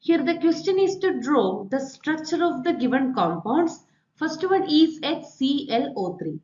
Here the question is to draw the structure of the given compounds. First one is HClO3.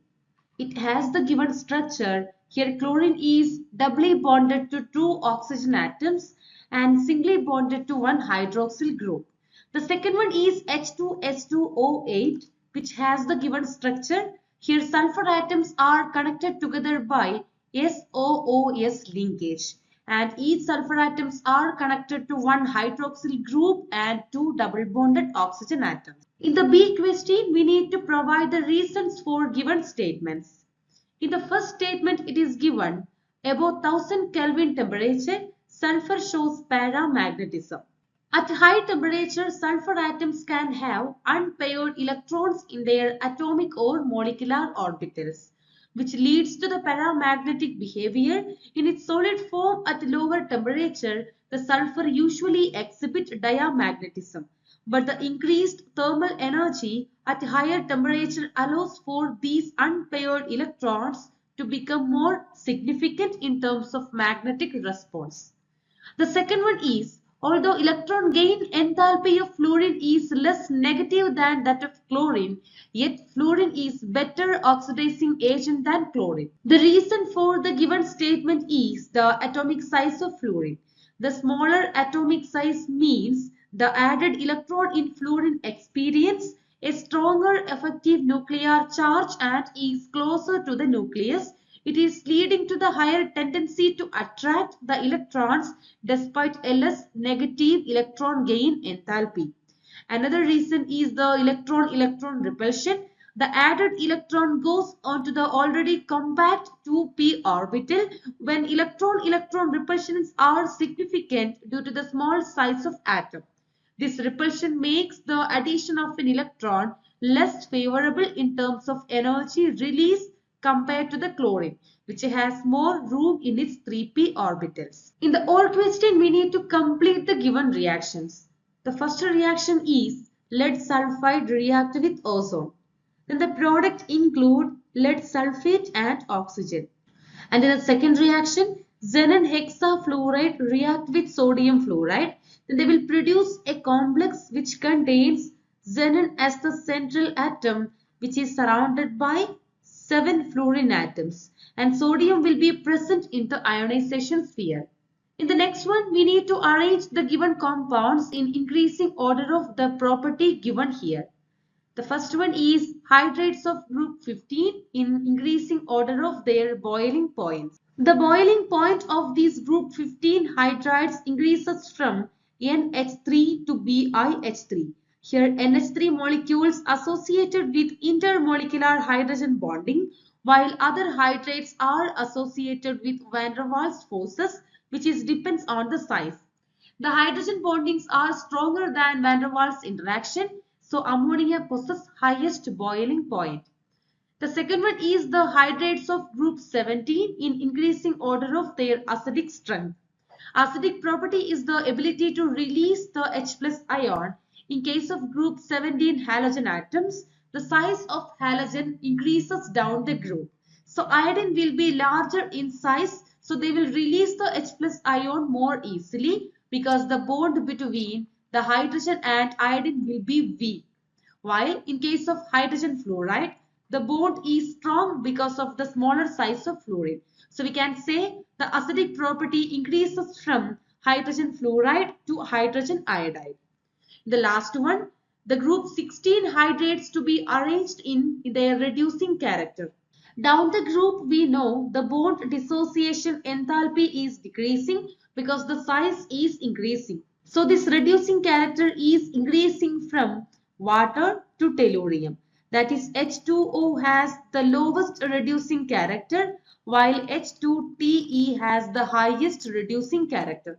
It has the given structure. Here chlorine is doubly bonded to two oxygen atoms and singly bonded to one hydroxyl group. The second one is H2S2O8, which has the given structure. Here sulfur atoms are connected together by SOOS linkage, and each sulfur atoms are connected to one hydroxyl group and two double bonded oxygen atoms. In the B question, we need to provide the reasons for given statements. In the first statement, it is given above 1000 Kelvin temperature, sulfur shows paramagnetism. At high temperature, sulfur atoms can have unpaired electrons in their atomic or molecular orbitals, which leads to the paramagnetic behavior. In its solid form at lower temperature, the sulfur usually exhibits diamagnetism, but the increased thermal energy at higher temperature allows for these unpaired electrons to become more significant in terms of magnetic response. The second one is, although electron gain enthalpy of fluorine is less negative than that of chlorine, yet fluorine is better oxidizing agent than chlorine. The reason for the given statement is the atomic size of fluorine. The smaller atomic size means the added electron in fluorine experience a stronger effective nuclear charge and is closer to the nucleus. It is leading to the higher tendency to attract the electrons despite a less negative electron gain enthalpy. Another reason is the electron-electron repulsion. The added electron goes onto the already compact 2p orbital when electron-electron repulsions are significant due to the small size of atom. This repulsion makes the addition of an electron less favorable in terms of energy release compared to the chlorine, which has more room in its 3p orbitals. In the OR question, we need to complete the given reactions. The first reaction is lead sulfide react with ozone. Then the product include lead sulfate and oxygen. And in the second reaction, xenon hexafluoride react with sodium fluoride. Then they will produce a complex which contains xenon as the central atom, which is surrounded by 7 fluorine atoms, and sodium will be present in the ionization sphere. In the next one, we need to arrange the given compounds in increasing order of the property given here. The first one is hydrates of group 15 in increasing order of their boiling points. The boiling point of these group 15 hydrides increases from NH3 to BiH3. Here NH3 molecules associated with intermolecular hydrogen bonding, while other hydrates are associated with van der Waals forces, which depends on the size. The hydrogen bondings are stronger than van der Waals interaction, so ammonia possesses highest boiling point. The second one is the hydrates of group 17 in increasing order of their acidic strength. Acidic property is the ability to release the H plus ion. In case of group 17 halogen atoms, the size of halogen increases down the group. So iodine will be larger in size, so they will release the H plus ion more easily because the bond between the hydrogen and iodine will be weak. While in case of hydrogen fluoride, the bond is strong because of the smaller size of fluorine. So we can say the acidic property increases from hydrogen fluoride to hydrogen iodide. The last one, the group 16 hydrates to be arranged in their reducing character. Down the group, we know the bond dissociation enthalpy is decreasing because the size is increasing. So this reducing character is increasing from water to tellurium. That is, H2O has the lowest reducing character while H2TE has the highest reducing character.